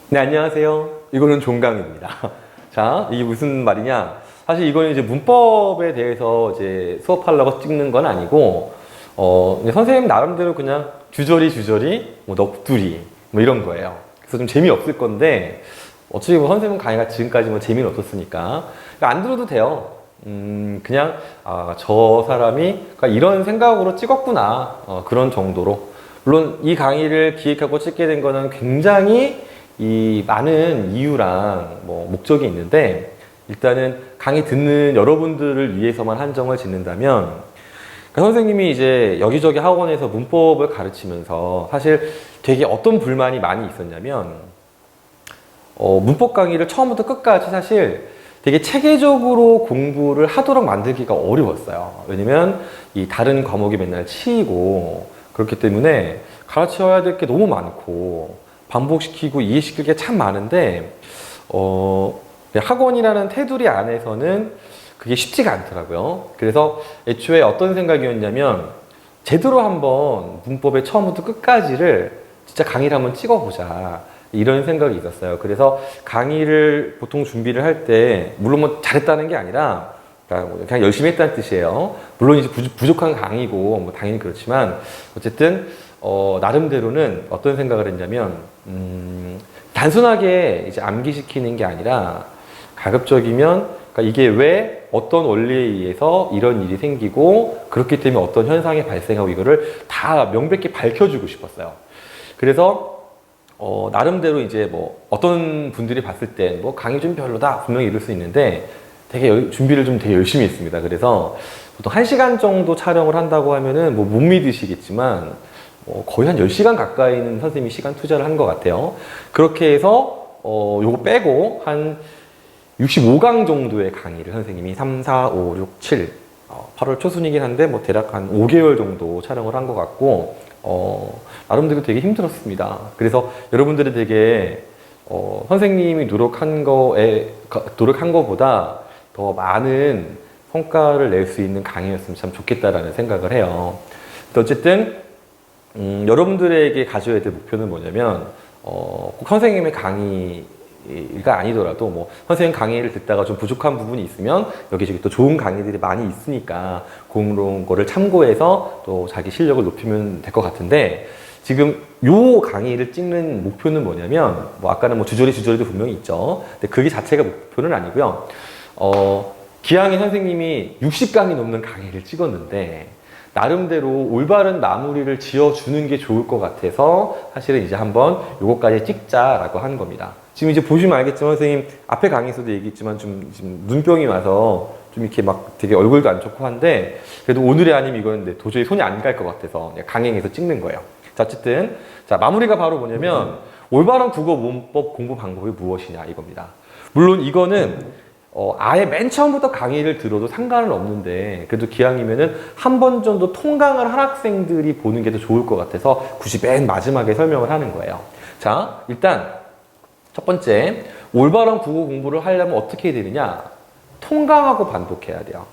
네, 안녕하세요. 이거는 종강입니다. 자, 이게 무슨 말이냐? 사실 이거는 이제 문법에 대해서 이제 수업하려고 찍는 건 아니고, 이제 선생님 나름대로 그냥 주저리, 뭐 넋두리, 뭐 이런 거예요. 그래서 좀 재미없을 건데, 어차피 뭐 선생님 강의가 지금까지 뭐 재미는 없었으니까, 안 들어도 돼요. 그냥, 저 사람이 그러니까 이런 생각으로 찍었구나. 그런 정도로. 물론 이 강의를 기획하고 찍게 된 거는 굉장히 이 많은 이유랑 뭐 목적이 있는데, 일단은 강의 듣는 여러분들을 위해서만 한정을 짓는다면, 그러니까 선생님이 이제 여기저기 학원에서 문법을 가르치면서 사실 되게 어떤 불만이 많이 있었냐면, 문법 강의를 처음부터 끝까지 사실 되게 체계적으로 공부를 하도록 만들기가 어려웠어요. 왜냐면 이 다른 과목이 맨날 치이고 그렇기 때문에 가르쳐야 될 게 너무 많고 반복시키고 이해시킬 게 참 많은데, 학원이라는 테두리 안에서는 그게 쉽지가 않더라고요. 그래서 애초에 어떤 생각이었냐면, 제대로 한번 문법의 처음부터 끝까지를 진짜 강의를 한번 찍어보자. 이런 생각이 있었어요. 그래서 강의를 보통 준비를 할 때, 물론 뭐 잘했다는 게 아니라, 그냥 열심히 했다는 뜻이에요. 물론 이제 부족한 강의고, 뭐 당연히 그렇지만, 어쨌든, 나름대로는 어떤 생각을 했냐면, 단순하게 이제 암기시키는 게 아니라, 가급적이면, 그러니까 이게 왜 어떤 원리에 의해서 이런 일이 생기고, 그렇기 때문에 어떤 현상이 발생하고 이거를 다 명백히 밝혀주고 싶었어요. 그래서, 나름대로 이제 뭐 어떤 분들이 봤을 때 뭐 강의 좀 별로다 분명히 이럴 수 있는데, 되게 준비를 좀 되게 열심히 했습니다. 그래서 보통 1시간 정도 촬영을 한다고 하면은 뭐 못 믿으시겠지만, 거의 한 10시간 가까이는 선생님이 시간 투자를 한 것 같아요. 그렇게 해서 요거 빼고 한 65강 정도의 강의를 선생님이 3, 4, 5, 6, 7 8월 초순이긴 한데 뭐 대략 한 5개월 정도 촬영을 한 것 같고, 나름대로 되게 힘들었습니다. 그래서 여러분들이 되게 선생님이 노력한 거보다 더 많은 성과를 낼 수 있는 강의였으면 참 좋겠다라는 생각을 해요. 어쨌든 여러분들에게 가져야 될 목표는 뭐냐면, 꼭 선생님의 강의가 아니더라도 뭐 선생님 강의를 듣다가 좀 부족한 부분이 있으면 여기저기 또 좋은 강의들이 많이 있으니까 그런 거를 참고해서 또 자기 실력을 높이면 될 것 같은데, 지금 요 강의를 찍는 목표는 뭐냐면, 뭐 아까는 뭐 주저리도 분명히 있죠. 근데 그게 자체가 목표는 아니고요. 기왕에 선생님이 60강이 넘는 강의를 찍었는데 나름대로 올바른 마무리를 지어주는 게 좋을 것 같아서 사실은 이제 한번 요거까지 찍자라고 하는 겁니다. 지금 이제 보시면 알겠지만 선생님 앞에 강의에서도 얘기했지만 지금 눈병이 와서 좀 이렇게 막 되게 얼굴도 안 좋고 한데, 그래도 오늘이 아니면 이건 도저히 손이 안 갈 것 같아서 강행해서 찍는 거예요. 자, 어쨌든 자, 마무리가 바로 뭐냐면, 올바른 국어 문법 공부 방법이 무엇이냐 이겁니다. 물론 이거는 아예 맨 처음부터 강의를 들어도 상관은 없는데, 그래도 기왕이면은 한 번 정도 통강을 한 학생들이 보는 게 더 좋을 것 같아서 굳이 맨 마지막에 설명을 하는 거예요. 자, 일단 첫 번째, 올바른 국어 공부를 하려면 어떻게 해야 되느냐? 통강하고 반복해야 돼요.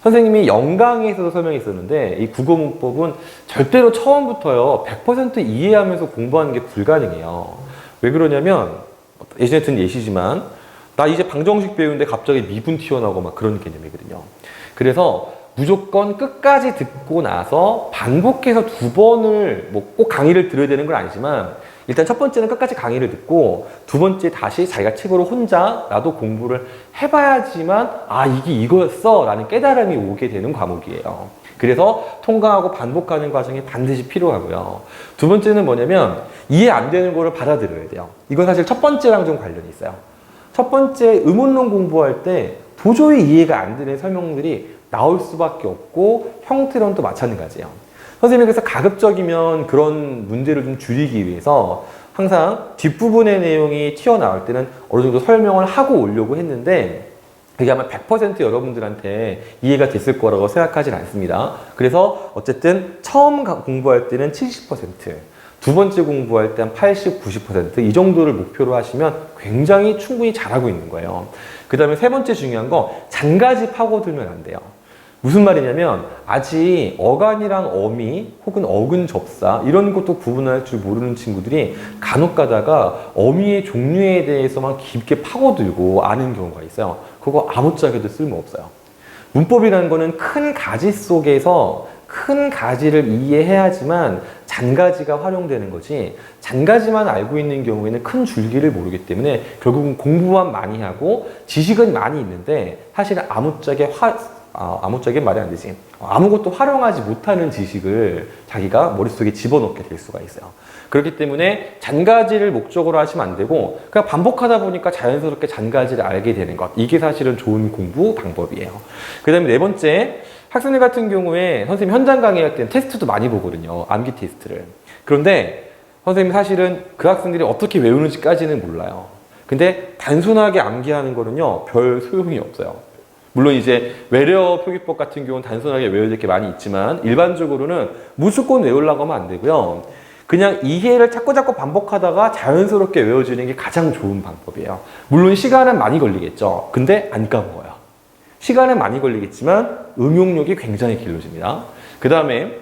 선생님이 영강에서도 설명했었는데, 이 국어 문법은 절대로 처음부터요 100% 이해하면서 공부하는 게 불가능해요. 왜 그러냐면, 예전에 든 예시지만, 나 이제 방정식 배우는데 갑자기 미분 튀어나오고 막 그런 개념이거든요. 그래서 무조건 끝까지 듣고 나서 반복해서 2번을 뭐 꼭 강의를 들어야 되는 건 아니지만, 일단 첫 번째는 끝까지 강의를 듣고, 두 번째 다시 자기가 책으로 혼자 나도 공부를 해봐야지만 이게 이거였어 라는 깨달음이 오게 되는 과목이에요. 그래서 통과하고 반복하는 과정이 반드시 필요하고요. 두 번째는 뭐냐면, 이해 안 되는 거를 받아들여야 돼요. 이건 사실 첫 번째랑 좀 관련이 있어요. 첫 번째 의문론 공부할 때 도저히 이해가 안 되는 설명들이 나올 수밖에 없고, 형태론도 마찬가지예요. 선생님이 그래서 가급적이면 그런 문제를 좀 줄이기 위해서 항상 뒷부분의 내용이 튀어나올 때는 어느 정도 설명을 하고 오려고 했는데, 그게 아마 100% 여러분들한테 이해가 됐을 거라고 생각하진 않습니다. 그래서 어쨌든 처음 공부할 때는 70%, 두 번째 공부할 때 한 80, 90% 이 정도를 목표로 하시면 굉장히 충분히 잘하고 있는 거예요. 그 다음에 세 번째 중요한 거, 잔가지 파고들면 안 돼요. 무슨 말이냐면 아직 어간이랑 어미 혹은 어근 접사 이런 것도 구분할 줄 모르는 친구들이 간혹 가다가 어미의 종류에 대해서만 깊게 파고들고 아는 경우가 있어요. 그거 아무짝에도 쓸모없어요. 문법이라는 거는 큰 가지 속에서 큰 가지를 이해해야지만 잔가지가 활용되는 거지, 잔가지만 알고 있는 경우에는 큰 줄기를 모르기 때문에 결국은 공부만 많이 하고 지식은 많이 있는데 사실은 아무짝에 말이 안 되지. 아무것도 활용하지 못하는 지식을 자기가 머릿속에 집어넣게 될 수가 있어요. 그렇기 때문에 잔가지를 목적으로 하시면 안 되고 그냥 반복하다 보니까 자연스럽게 잔가지를 알게 되는 것. 이게 사실은 좋은 공부 방법이에요. 그 다음에 네 번째, 학생들 같은 경우에 선생님 현장 강의할 때는 테스트도 많이 보거든요. 암기 테스트를. 그런데 선생님 사실은 그 학생들이 어떻게 외우는지까지는 몰라요. 근데 단순하게 암기하는 거는요, 별 소용이 없어요. 물론 이제 외래어 표기법 같은 경우는 단순하게 외워야 될 게 많이 있지만 일반적으로는 무조건 외우려고 하면 안 되고요. 그냥 이해를 자꾸 반복하다가 자연스럽게 외워지는 게 가장 좋은 방법이에요. 물론 시간은 많이 걸리겠죠. 근데 안 까먹어요. 시간은 많이 걸리겠지만 응용력이 굉장히 길어집니다. 그 다음에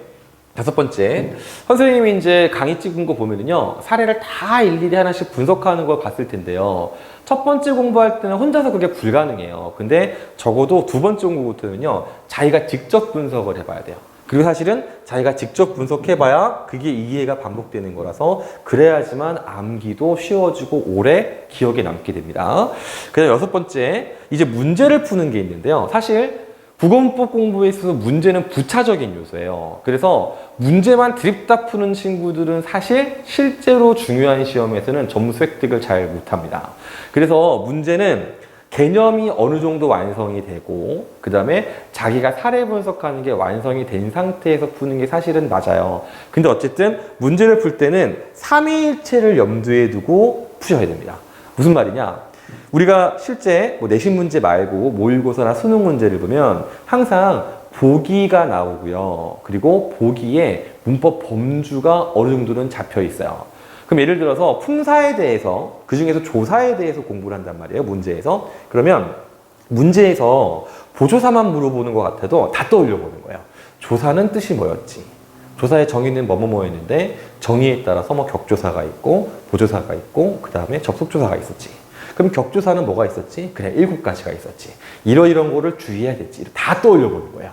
다섯 번째, 선생님이 이제 강의 찍은 거 보면은요, 사례를 다 일일이 하나씩 분석하는 걸 봤을 텐데요. 첫 번째 공부할 때는 혼자서 그게 불가능해요. 근데 적어도 두 번째 공부부터는요, 자기가 직접 분석을 해봐야 돼요. 그리고 사실은 자기가 직접 분석해봐야 그게 이해가 반복되는 거라서 그래야지만 암기도 쉬워지고 오래 기억에 남게 됩니다. 그 다음 여섯 번째, 이제 문제를 푸는 게 있는데요. 사실 국어문법 공부에 있어서 문제는 부차적인 요소예요. 그래서 문제만 드립다 푸는 친구들은 사실 실제로 중요한 시험에서는 점수 획득을 잘 못합니다. 그래서 문제는 개념이 어느 정도 완성이 되고 그 다음에 자기가 사례 분석하는 게 완성이 된 상태에서 푸는 게 사실은 맞아요. 근데 어쨌든 문제를 풀 때는 삼위일체를 염두에 두고 푸셔야 됩니다. 무슨 말이냐? 우리가 실제 내신 문제 말고 모의고사나 수능 문제를 보면 항상 보기가 나오고요. 그리고 보기에 문법 범주가 어느 정도는 잡혀 있어요. 그럼 예를 들어서 품사에 대해서, 그 중에서 조사에 대해서 공부를 한단 말이에요, 문제에서. 그러면 문제에서 보조사만 물어보는 것 같아도 다 떠올려 보는 거예요. 조사는 뜻이 뭐였지? 조사의 정의는 뭐였는데 정의에 따라서 격조사가 있고 보조사가 있고 그 다음에 접속조사가 있었지. 그럼 격조사는 뭐가 있었지? 그래, 7가지가 있었지. 이런 거를 주의해야 됐지. 다 떠올려 보는 거예요.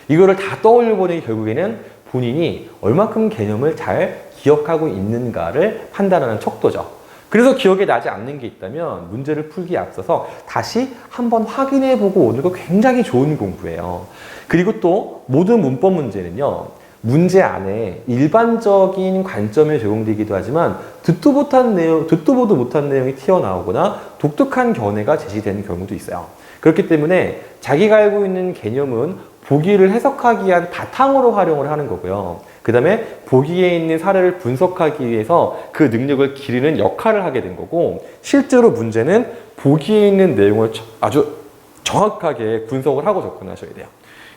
이거를 다 떠올려 보는 게 결국에는 본인이 얼마큼 개념을 잘 기억하고 있는가를 판단하는 척도죠. 그래서 기억에 나지 않는 게 있다면 문제를 풀기에 앞서서 다시 한번 확인해보고 오는 거 굉장히 좋은 공부예요. 그리고 또 모든 문법 문제는요, 문제 안에 일반적인 관점에 적용되기도 하지만 듣도 보도 못한 내용이 튀어나오거나 독특한 견해가 제시되는 경우도 있어요. 그렇기 때문에 자기가 알고 있는 개념은 보기를 해석하기 위한 바탕으로 활용을 하는 거고요. 그 다음에 보기에 있는 사례를 분석하기 위해서 그 능력을 기르는 역할을 하게 된 거고, 실제로 문제는 보기에 있는 내용을 아주 정확하게 분석을 하고 접근하셔야 돼요.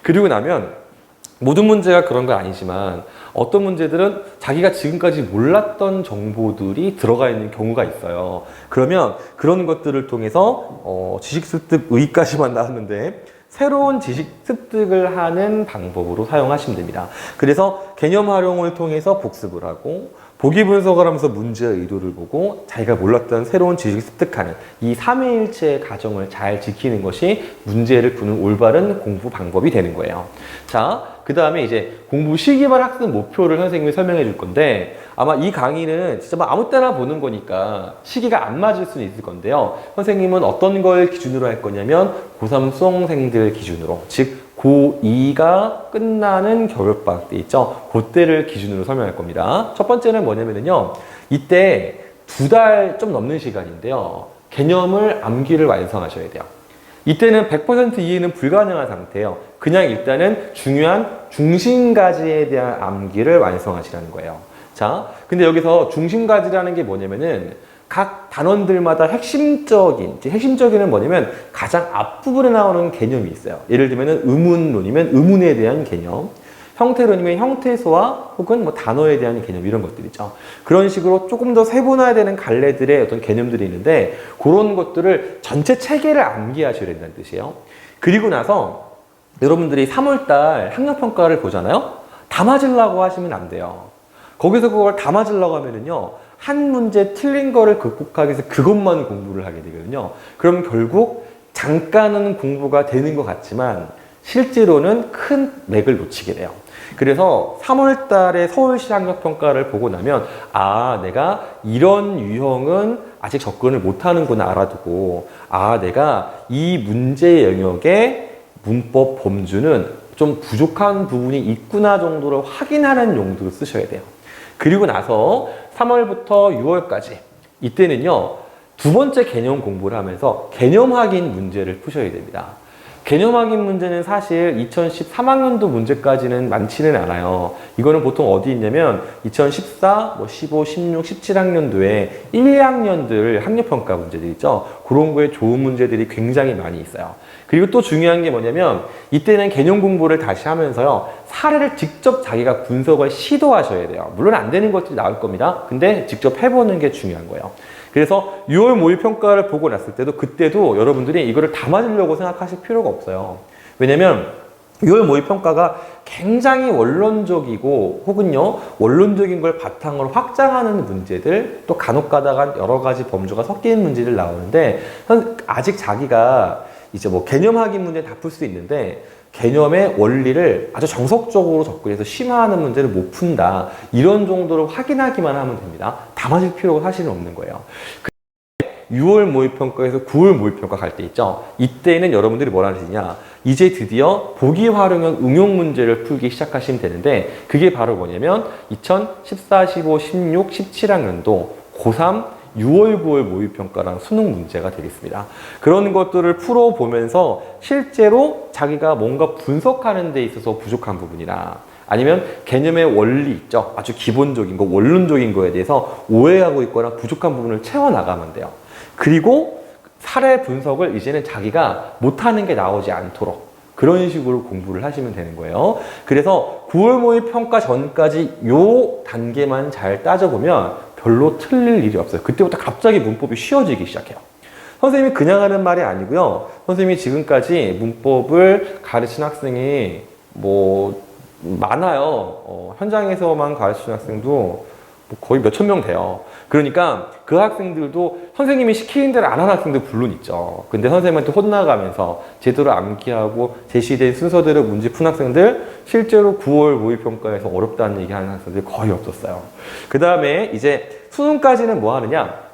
그리고 나면 모든 문제가 그런 건 아니지만 어떤 문제들은 자기가 지금까지 몰랐던 정보들이 들어가 있는 경우가 있어요. 그러면 그런 것들을 통해서 지식 습득 의의까지만 나왔는데 새로운 지식 습득을 하는 방법으로 사용하시면 됩니다. 그래서 개념 활용을 통해서 복습을 하고 보기 분석을 하면서 문제의 의도를 보고 자기가 몰랐던 새로운 지식을 습득하는 이 삼위일체의 과정을 잘 지키는 것이 문제를 푸는 올바른 공부 방법이 되는 거예요. 자, 그 다음에 이제 공부 시기별 학습 목표를 선생님이 설명해 줄 건데, 아마 이 강의는 진짜 아무 때나 보는 거니까 시기가 안 맞을 수는 있을 건데요. 선생님은 어떤 걸 기준으로 할 거냐면 고3 수험생들 기준으로, 즉 고2가 끝나는 겨울방학 때 있죠. 그때를 기준으로 설명할 겁니다. 첫 번째는 뭐냐면요, 이때 2달 좀 넘는 시간인데요, 개념을 암기를 완성하셔야 돼요. 이때는 100% 이해는 불가능한 상태예요. 그냥 일단은 중요한 중심가지에 대한 암기를 완성하시라는 거예요. 자, 근데 여기서 중심가지라는 게 뭐냐면은 각 단원들마다 핵심적인은 뭐냐면 가장 앞부분에 나오는 개념이 있어요. 예를 들면은 의문론이면 의문에 대한 개념, 형태론이면 형태소와 혹은 단어에 대한 개념, 이런 것들이죠. 그런 식으로 조금 더 세분화되는 갈래들의 어떤 개념들이 있는데 그런 것들을 전체 체계를 암기하셔야 된다는 뜻이에요. 그리고 나서 여러분들이 3월달 학력평가를 보잖아요. 다 맞으려고 하시면 안 돼요. 거기서 그걸 다 맞으려고 하면은요, 한 문제 틀린 거를 극복하기 위해서 그것만 공부를 하게 되거든요. 그럼 결국 잠깐은 공부가 되는 것 같지만 실제로는 큰 맥을 놓치게 돼요. 그래서 3월 달에 서울시 학력평가를 보고 나면 아, 내가 이런 유형은 아직 접근을 못하는구나 알아두고 아, 내가 이 문제 영역의 문법 범주는 좀 부족한 부분이 있구나 정도를 확인하는 용도로 쓰셔야 돼요. 그리고 나서 3월부터 6월까지 이때는요, 두 번째 개념 공부를 하면서 개념 확인 문제를 푸셔야 됩니다. 개념 확인 문제는 사실 2013학년도 문제까지는 많지는 않아요. 이거는 보통 어디 있냐면 2014, 15, 16, 17학년도에 1, 2학년들 학력평가 문제들 있죠. 그런 거에 좋은 문제들이 굉장히 많이 있어요. 그리고 또 중요한 게 뭐냐면 이때는 개념 공부를 다시 하면서요, 사례를 직접 자기가 분석을 시도하셔야 돼요. 물론 안 되는 것들이 나올 겁니다. 근데 직접 해보는 게 중요한 거예요. 그래서 6월 모의평가를 보고 났을 때도 그때도 여러분들이 이거를 다 맞으려고 생각하실 필요가 없어요. 왜냐면 6월 모의평가가 굉장히 원론적이고 혹은요, 원론적인 걸 바탕으로 확장하는 문제들, 또 간혹 가다가 여러 가지 범주가 섞이는 문제들 나오는데 아직 자기가 이제 뭐 개념 확인 문제 다 풀 수 있는데 개념의 원리를 아주 정석적으로 접근해서 심화하는 문제를 못 푼다. 이런 정도로 확인하기만 하면 됩니다. 다 맞을 필요가 사실은 없는 거예요. 6월 모의평가에서 9월 모의평가 갈 때 있죠. 이때는 여러분들이 뭘 하시냐. 이제 드디어 보기 활용형 응용 문제를 풀기 시작하시면 되는데 그게 바로 뭐냐면 2014, 15, 16, 17학년도 고3 6월, 9월 모의평가랑 수능 문제가 되겠습니다. 그런 것들을 풀어보면서 실제로 자기가 뭔가 분석하는 데 있어서 부족한 부분이나 아니면 개념의 원리 있죠. 아주 기본적인 거, 원론적인 거에 대해서 오해하고 있거나 부족한 부분을 채워나가면 돼요. 그리고 사례 분석을 이제는 자기가 못하는 게 나오지 않도록 그런 식으로 공부를 하시면 되는 거예요. 그래서 9월 모의평가 전까지 요 단계만 잘 따져보면 별로 틀릴 일이 없어요. 그때부터 갑자기 문법이 쉬워지기 시작해요. 선생님이 그냥 하는 말이 아니고요. 선생님이 지금까지 문법을 가르친 학생이 뭐 많아요. 현장에서만 가르치는 학생도 뭐 거의 몇천 명 돼요. 그러니까 그 학생들도 선생님이 시키는 대로 안 하는 학생들 물론 있죠. 근데 선생님한테 혼나가면서 제대로 암기하고 제시된 순서대로 문제 푼 학생들 실제로 9월 모의평가에서 어렵다는 얘기하는 학생들이 거의 없었어요. 그 다음에 이제 수능까지는 뭐 하느냐,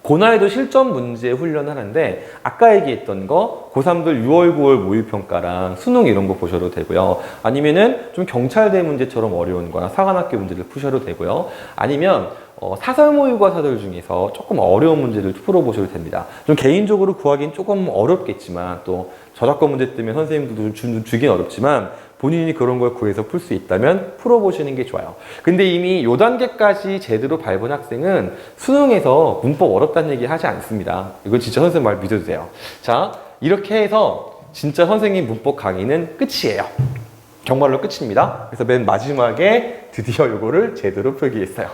고난이도 실전 문제 훈련하는데 아까 얘기했던 거 고3들 6월, 9월 모의평가랑 수능 이런 거 보셔도 되고요. 아니면은 좀 경찰대 문제처럼 어려운 거나 사관학교 문제를 푸셔도 되고요. 아니면 사설 모의고사들 중에서 조금 어려운 문제를 풀어보셔도 됩니다. 좀 개인적으로 구하기는 조금 어렵겠지만 또 저작권 문제 때문에 선생님들도 좀 주긴 어렵지만 본인이 그런 걸 구해서 풀 수 있다면 풀어보시는 게 좋아요. 근데 이미 요 단계까지 제대로 밟은 학생은 수능에서 문법 어렵다는 얘기 하지 않습니다. 이건 진짜 선생님 말 믿어도 돼요. 자, 이렇게 해서 진짜 선생님 문법 강의는 끝이에요. 정말로 끝입니다. 그래서 맨 마지막에 드디어 요거를 제대로 풀기 했어요.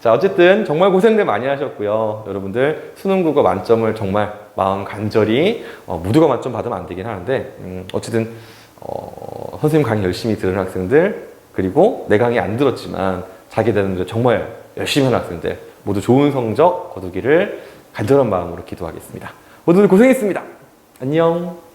자, 어쨌든 정말 고생들 많이 하셨고요. 여러분들 수능 국어 만점을 정말 마음 간절히 모두가 만점 받으면 안 되긴 하는데 어쨌든 선생님 강의 열심히 들은 학생들, 그리고 내 강의 안 들었지만 자기들은 정말 열심히 하는 학생들 모두 좋은 성적 거두기를 간절한 마음으로 기도하겠습니다. 모두들 고생했습니다. 안녕.